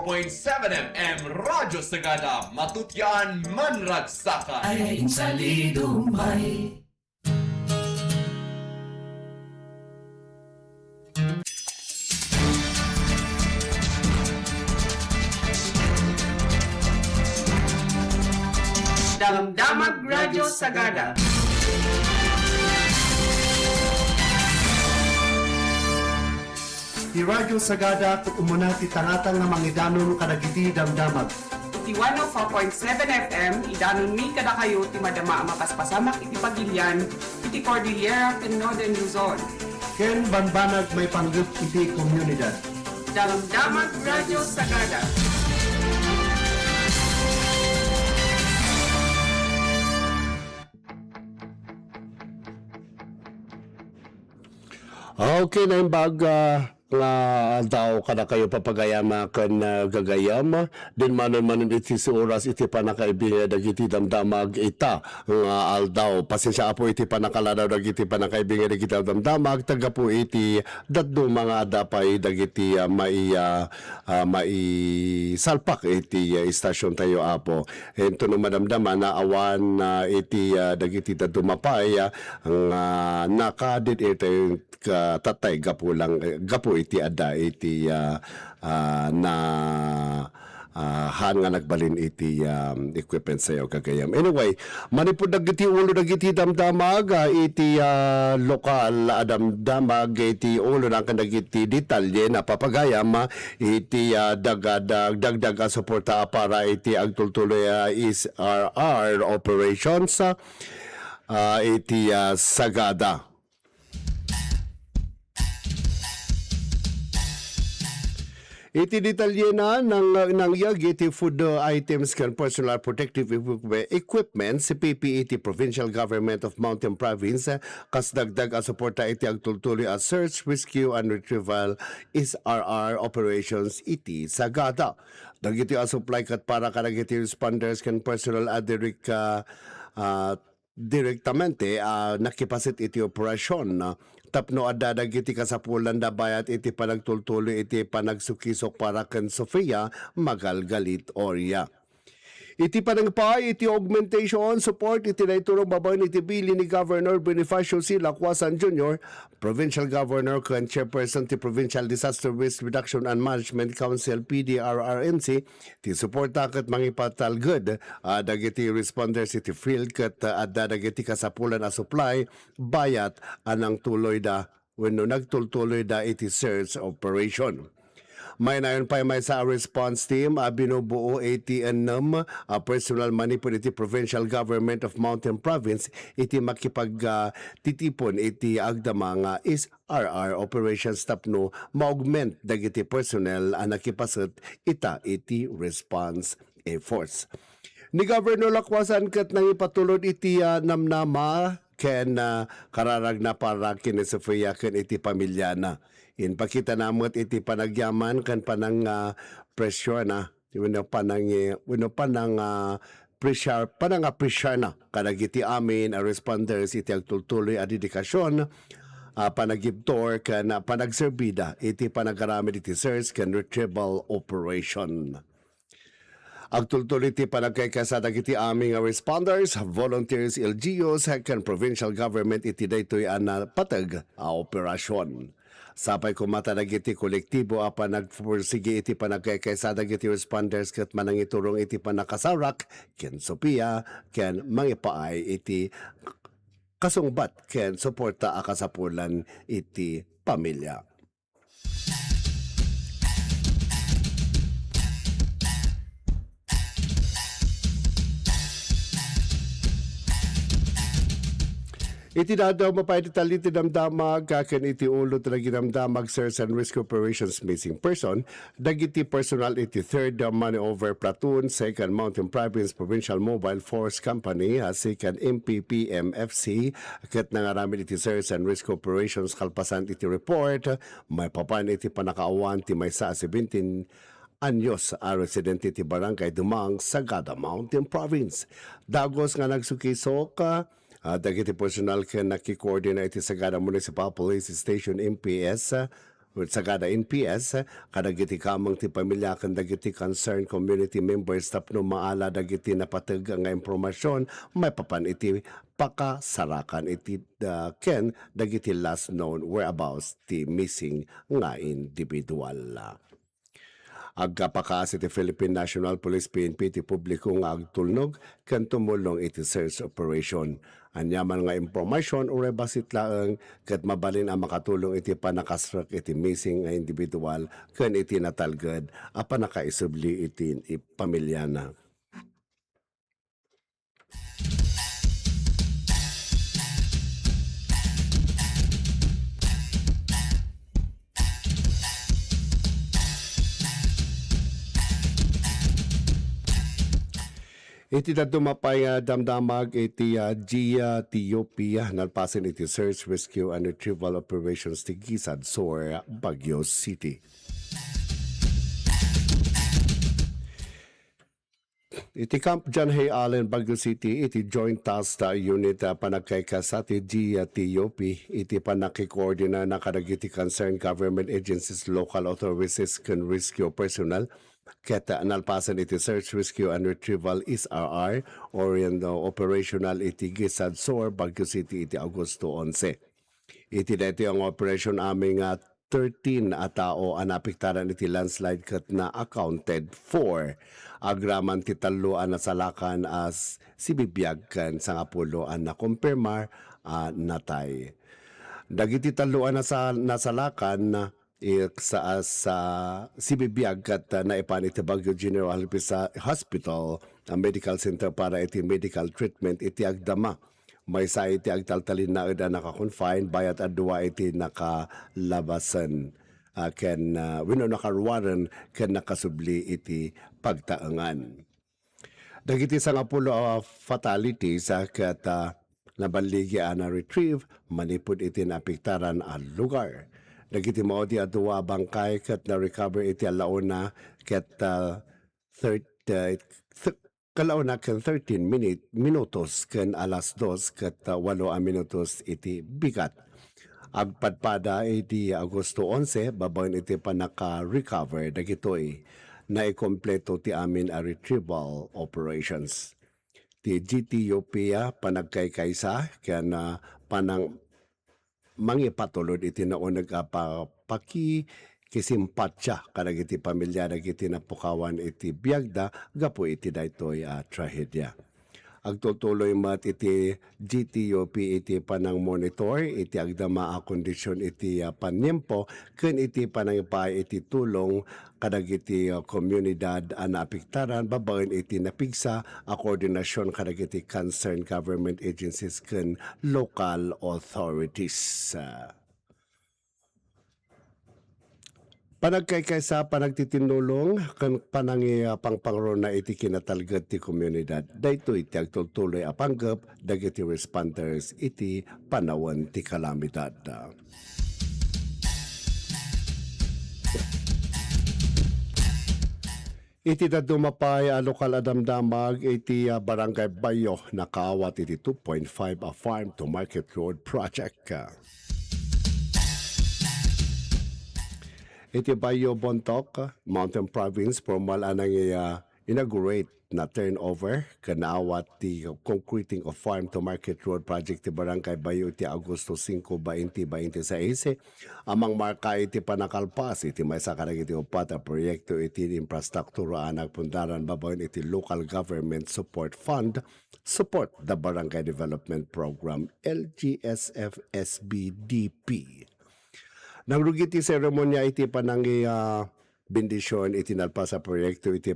0.7 FM Radyo Sagada Matutyan Manragsakan Ay salido may Damdamag Radyo Sagada. Di Radyo Sagada at umuna ti tangatang nga mangidanon kadagiti damdamag. Iti 104.7 FM, idanon mi kada kayo ti madama mapaspasamak iti pagilian, iti Cordillera ken Northern Luzon. Ken banbanag may panggap iti komunidad. Damdamag Radyo Sagada. Okay na yung nga daw kada kayo papagayama kan gagayam din manon iti si oras iti panakaibingan dagiti damdamag ita nga aldaw pasensya po iti panakaladaw dagiti panakaibingan dagiti damdamag taga po iti daddo mga dapay dagiti mai salpak iti istasyon tayo apo ento no madamdaman na awan iti dagiti daddo mapay nga nakadit iti tatay gapo iti ada iti na han nga nagbalin iti equipment sayo kagayam. Anyway, manipod dagiti ulo dagiti damdamag iti lokal damdamag iti ulo ng dagiti detalye na papagayam iti dagdag suporta para iti agtultuloy is RR operations iti Sagada. Iti detalye na ng iti food items kan personal protective equipment si PPE iti Provincial Government of Mountain Province kas dagdag a suporta iti agtultuloy a search, rescue and retrieval is RR operations iti Sagada. Dagiti a supply kat para kadagiti responders kan personal direktamente nakipasit iti operasyon tapno adda dagiti kasapulan da bayat iti panagtultuloy iti panagsukisok para ken Sofia magalgalit orya. Iti panagpay iti augmentation support iti naiturong babaen iti bili ni Governor Bonifacio C. Lacwasan Jr., Provincial Governor ken Chairperson ti Provincial Disaster Risk Reduction and Management Council PDRRMC ti suporta ket mangipatalged dagiti responders iti field ket adda dagiti kasapulan a supply bayat anang tuloy da wenno nagtultuloy da iti search operation. May nayon pa may sa response team binubuo ATNM personal money po iti Provincial Government of Mountain Province iti makipag iti agdama nga is RR operations tapno ma-augment dagiti personnel nakipasat ita iti response efforts. Ni Governor Lacwasan ket nang ipatulod iti namnama ken kararag na para kini Sofia ken iti pamilya na. Pakita namot iti panagyaman kan panang pressure na pressure na kadagiti amin a responders iti agtultuloy a dedikasyon panagibtor kan panagserbida iti panagaramid iti search kan retrieval operation. Agtultuloy iti panagkaykasada iti aming responders, volunteers, LGUs kan provincial government iti daytoy patag operasyon. Sapay kumata iti kolektibo nagpursige iti panagkaykaysada iti responders ket manangiturong iti panakasarak ken Sophia ken mangipaay iti kasungbat ken suporta akasapulan iti pamilya. Iti dadaw mapaitatali ti damdamag kaken iti ulo talagi damdamag search and rescue operations missing person dagiti personal iti 3rd Money Over Platoon 2nd Mountain Province Provincial Mobile Force Company 2nd MPPMFC ket nangaramid iti search and rescue operations kalpasan iti report may papan iti panakaawan ti maysa 17 anyos a residente ti Barangay Dumang, Sagada Mountain Province. Dagos nga nagsukisok dagiti personal ken nakikoordinate iti Sagada Municipal Police Station MPS Sagada NPS, kadagiti kamang ti pamilya kan dagiti concerned community members tapno maala dagiti napateg nga impormasyon may papan iti pakasarakan iti ken dagiti last known whereabouts ti missing nga individual. Agkapakaas iti Philippine National Police PNP ti publiko nga agtulnog ken tumulong iti search operation. Anyaman nga impormasyon o rebasit laeng ket mabalin ang makatulong iti panakasrak iti missing nga individual ken iti natalged a panakaisubli iti pamilya na. Iti dumapay damdamag iti Gia Ethiopia nalpasan iti search, rescue and retrieval operations ti Gisad Sor, Baguio City. Iti Camp John Hay Allen, Baguio City, iti Joint Task Unit panagkaykasa ti Gia Ethiopia, iti panakikoordina na kadagiti concerned government agencies, local authorities, can rescue personnel, Keta nalpasan iti search, rescue and retrieval SRR or operational iti Gisad Sor, Baguio City iti Agosto 11. Iti dati ang operation aming 13 tao ang napiktaran iti landslide kat na accounted for. Agraman ti talo ang nasalakan as si bibiyag kan sa ngapulo ang nakumpirmar natay. Dagiti talo ang nasalakan sa sibibiyag kat naipan iti Baguio General Hospital Medical Center para iti medical treatment iti agdama. May sa iti agtaltalin na ida naka-confine bayat adwa iti nakalabasan ken wino nakaruwaran ken nakasubli iti pagtaangan. Dagiti sa ngapulo fatalities kat nabaligi na retrieve manipod iti napiktaran ang lugar. Dagiti mao di adwa bangkay ket na recover iti alauna ket kalauna ken 13 minutos ken alas 2 ket 8 minutos iti bigat. Agpadpada iti Agosto 11 babawen iti panaka-recover dagitoy na ikompleto ti amin a retrieval operations. Ti GTUPA panagkaykaysa ken panang mangipatulod iti naon nagpaki kisimpatya kadagiti pamilya dagiti napukawan iti biagda gapo iti daytoy trahedya. Agtutuloy mat iti GTUP iti panang monitor iti agdama kondisyon iti panyempo ken iti panangipay iti tulong kadagiti komunidad napiktaran babaen iti napigsa koordinasyon kadagiti concerned government agencies ken local authorities. Panagkaykaysa panagtitinulong kan panangi pangpangro na iti kinatalgad ti komunidad. Dayto iti agtutuloy apanggap dagiti responders iti panawan ti kalamidad. Iti dadumapay lokal adamdamag iti Barangay Bayo nakaawat iti 2.5 farm to market road project. Iti Bayo Bontoc, Mountain Province, formal anang inaugurate na turnover kanaawat ti concreting of farm to market road project ti Barangay Bayo ti Agosto 5, 2026. Amang marka iti panakalpas iti may sakarag iti upat a proyekto iti infrastruktura nagpundaran babawen iti local government support fund support the Barangay Development Program LGSF SBDP. Nagrugi ti seremonya iti panangi bendisyon iti nalpa sa proyekto iti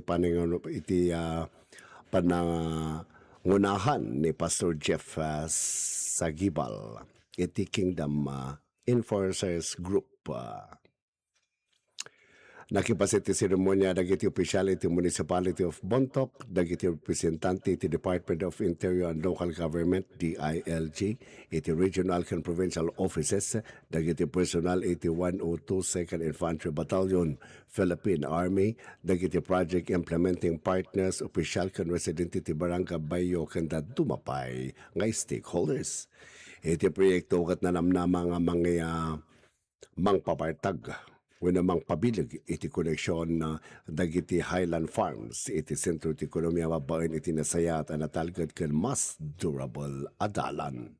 panangunahan ni Pastor Jeff Sagibal iti Kingdom Enforcers Group. Nakipasit ti seremonya dagiti opisyal iti Municipality of Bontoc, dagiti representante iti Department of Interior and Local Government DILG, iti regional and provincial offices, dagiti personal iti 102 2nd Infantry Battalion, Philippine Army, dagiti project implementing partners, opisyal kan resident iti Barangay Bayo ken dumapay nga stakeholders. Iti proyekto ket nanamnama nga mga mangpapartag Wenamang pabilig iti koneksyon na dagiti Highland Farms iti sentro ti ekonomiya mabaen iti nasayat a natalged ken mas durable adalan.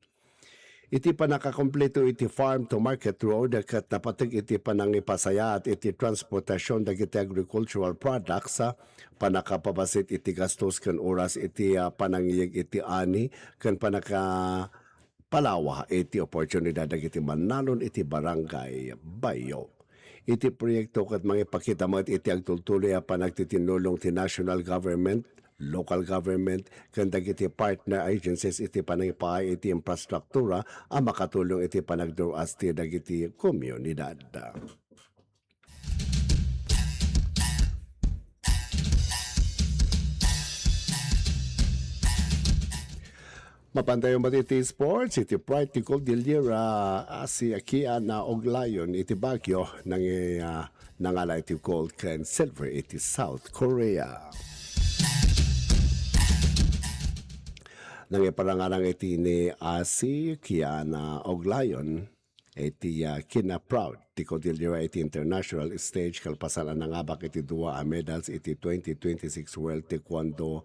Iti panakakompleto iti farm to market road ket napateg iti panangipasayat iti transportasyon dagiti agricultural products panakapabasit iti gastos ken oras iti panangiyeg iti ani ken palawa iti oportunidad dagiti manalon iti barangay Bayo. Iti proyekto ket mangipakita met iti agtultuloy a panagtitinulong ti national government, local government, ken dagiti partner agencies iti panangipaay iti infrastruktura a makatulong iti panagduas ti dagiti komunidad. Mapantayo mo iti sports, iti Pride ti Cordillera, si Kia na Oglayon, iti Baguio, nangala iti gold ken silver iti South Korea. Nangiparangarang iti ni si Kia na Oglayon, iti kina-proud ti Cordillera iti international stage kalpasan ang ngabak iti dua medals iti 2026 World Taekwondo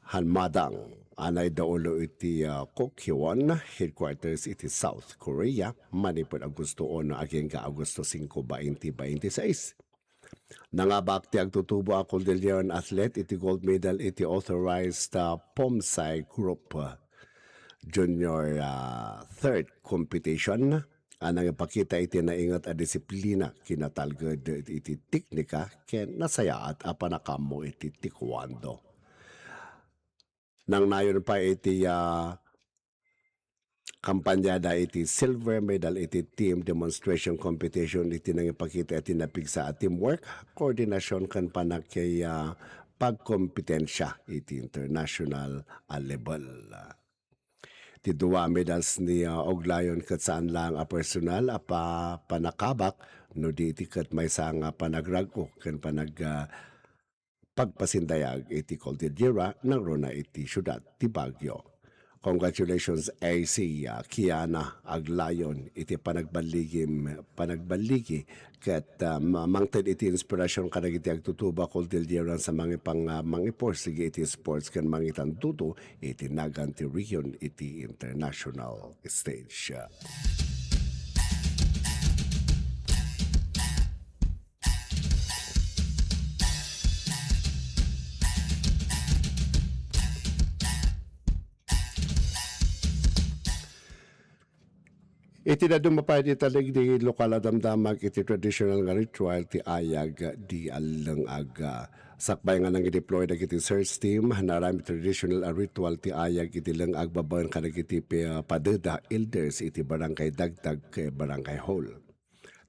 Hanmadang anay daulo iti Kokyeon headquarters iti South Korea manipod Agosto 1 aging ka Agosto 5, 2026. Nangabak ti agtutubo a Cordilleran athlete iti gold medal iti authorized Pomsai Group Junior third competition. Anang ipakita iti naingat a disiplina kinatalged iti teknika ken nasayaat a panakamo iti taekwondo. Nang nayon pa iti kampanyada iti silver medal iti team demonstration competition iti nang ipakita iti napigsa at teamwork, koordinasyon kan panakay pagkompetensya iti international level. Ti dua medals ni Oglayon ket saan lang a personal a panakabak no di iti ket maysa nga panagrago ken pagpasindayag iti Cordillera ng rona iti syudad ti Baguio. Congratulations AC Kiana Aglayon iti panagbaligi ket mangted iti inspirasyon kadag iti agtutuba Cordillera sa mga mangiporsige iti sports ken mangitantuto iti nagan ti region iti international stage. Iti na dumapay di talig di lokal adamdamag iti traditional nga ritual ti ayag di alangag. Sakbay nga nang i-deploy na iti search team narami traditional ritual ti ayag iti langag babaen kanag iti padeda elders iti barangay Dagdag kay barangay Hall.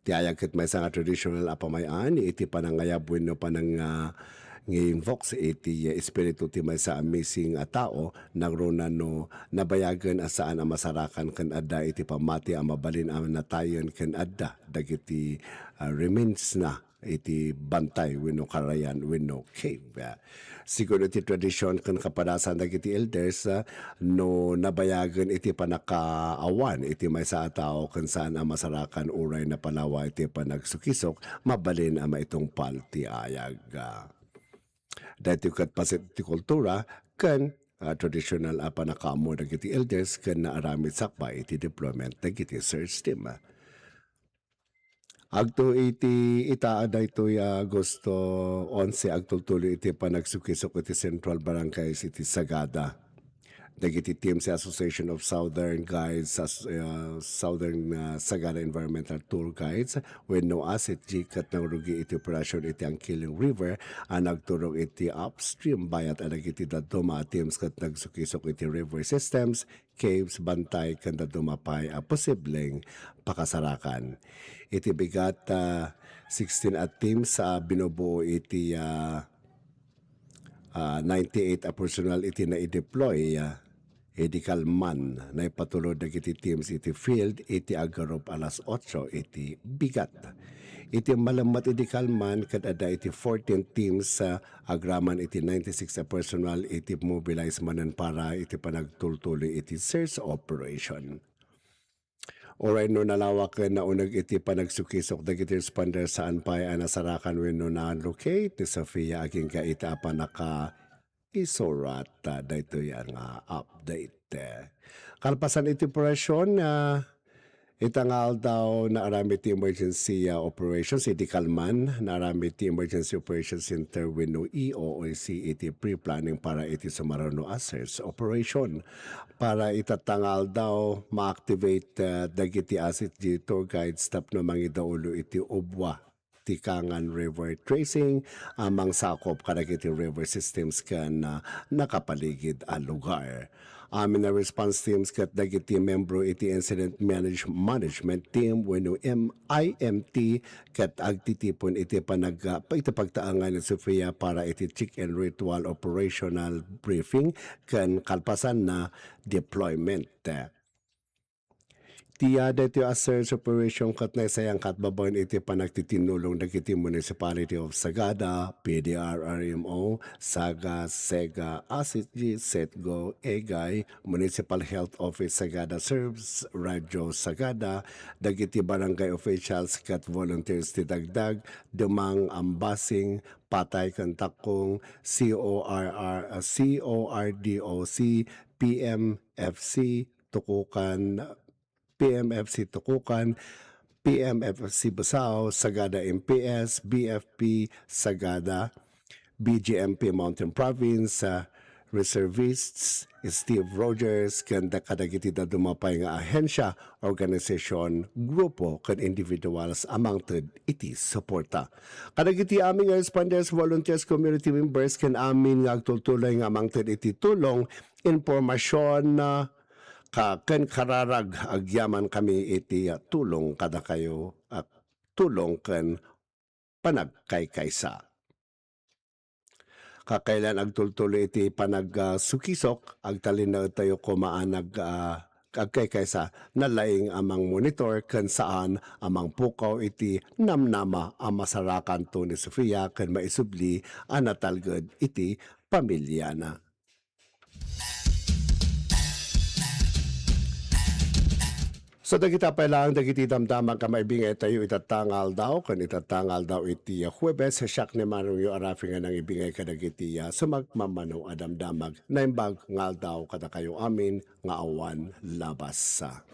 Ti ayag ket maysa nga traditional apamayan iti panangayab wenno panang ngi-invoke sa iti espiritu ti maysa amazing tao nagrona no nabayagan asaan a masarakan ken adda iti pamati a mabalin a natayon ken adda dagiti remains na iti bantay wenno karayan wenno cave. Siguro iti tradisyon ken kapadasan dagiti elders no nabayagan iti panakaawan iti maysa a tao ken saan a masarakan uray na palawa iti panagsukisok mabalin a maitong palti ayag. Dahil kat pasit ti kultura kan traditional panakamo dagiti elders kan naaramid sakpa iti deployment dagiti search team. Agto iti itaada ito Agosto 11 agtultuloy iti panagsukisok iti Central Barangays iti Sagada. Dagiti team sa Association of Southern Guides, Southern Sagada Environmental Tour Guides, when no asset kat ng rugi iti operasyon iti ang Killing River, ang nagturong iti upstream bayat ang iti daduma teams kat nagsukisok iti river systems, caves, bantay, kanda dumapay posibleng pakasarakan. Iti bigat 16 at teams binubuo iti 98 personal iti na i-deploy Edical man na ipatulod dagiti teams iti field iti agarop alas 8 iti bigat. Iti malamat edical man kadada iti 14 teams sa agraman iti 96 personal iti mobilize manan para iti panagtultuloy iti search operation. Oray no nalawak na unag iti panagsukisok dagiti responder saan pa anasarakan wenno na locate ni Sofia aging kaita pa naka isorata dayto yan nga update. Kalpasan iti operasyon itangal daw na arami ti emergency operations iti Kalman na arami ti emergency operations center wenno EOOC iti pre-planning para iti sumarano search operation para itatangal daw ma-activate dagiti asset di tour guide stop no mangidaulo iti ubwa ti Kangan River tracing amang sakop kadagiti river systems kan nakapaligid a lugar. Amin na response teams kat dagiti membro iti incident management team wenno IMT kat agtitipon iti iti pagtaangan ni Sofia para iti check and ritual operational briefing kan kalpasan na deployment. Tiya dito a search operation kat na sayang katbabawan iti panagtitinulong dagiti Municipality of Sagada, PDR RMO, Saga, Sega, ASITG, Setgo, Egay, Municipal Health Office Sagada serves, Radyo Sagada, dagiti barangay officials kat volunteers ti dagdag, Dumang Ambasing, Patay Kantakong, CORDOC, PMFC, PMFC Tukukan, PMFC Basao, Sagada MPS, BFP Sagada, BGMP Mountain Province, reservists, Steve Rogers, kanda kadagiti na dumapay nga ahensya, organisasyon, grupo, kan individuals amang iti suporta. Kadagiti aming responders, volunteers, community members, kan amin nga agtultulay nga amang iti tulong, informasyon na ken kararag agyaman kami iti tulong kada kayo at tulong ken panagkaykaysa. Kakailan agtultuloy iti panagsukisok agtalin na tayo kumaanag agkaykaysa nalaing amang monitor ken saan amang pukaw iti namnama ang masarakan to ni Sofia ken maisubli anatalged iti pamilya na. So dagita pa lang dagiti damdaman ka maibingay tayo itatangal daw kan itatangal daw iti Huwebes siyak ni Mario Arafi nga nang ibingay ka dagiti sumagmamano adamdamag na imbag ngal daw kada kayo amin nga awan labas sa